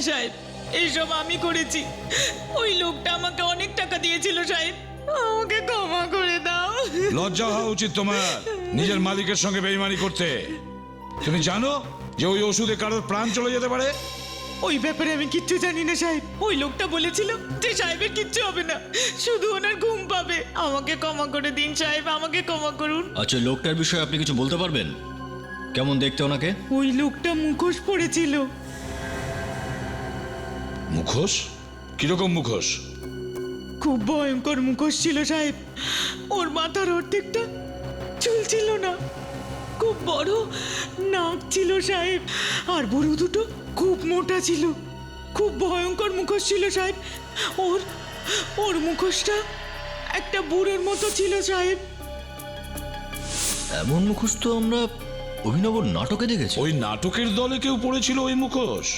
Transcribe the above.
হ্যাঁ সাহেব, এইসব আমি করেছি। ওই লোকটা আমাকে অনেক টাকা দিয়েছিল সাহেব, আমাকে ক্ষমা করে দাও। লজ্জা হওয়া উচিত তোমার নিজের মালিকের সঙ্গে বেইমানি করতে। তুমি জানো যে ওই ওষুধে কারোর প্রাণ চলে যেতে পারে? ওই ব্যাপারে আমি কিচ্ছু জানি না সাহেব। ওই লোকটা বলেছিল যে সাহেবের কিচ্ছু হবে না, শুধু ওনার ঘুম পাবে। আমাকে ক্ষমা করে দিন সাহেব, আমাকে ক্ষমা করুন। আচ্ছা, লোকটার বিষয়ে আপনি কিছু বলতে পারবেন? কেমন দেখতে ওনাকে? ওই লোকটা মুখোশ পড়েছিল। মুখোশ? কিরকম মুখোশ? খুব ভয়ঙ্কর মুখোশ ছিল সাহেব। ওর মাথার অর্ধেকটা চুল ছিল না, খুব বড় নাক ছিল সাহেব, আর বুড়ো দুটো খুব মোটা ছিল। খুব ভয়ঙ্কর মুখোশ ছিল সাহেব। ওর ওর মুখোশটা একটা বুড়োর মতো ছিল সাহেব। এমন মুখোশ তো আমরা অভিনব নাটকে দেখেছি। ওই নাটকের দলে কেউ পড়েছিল ওই মুখোশ?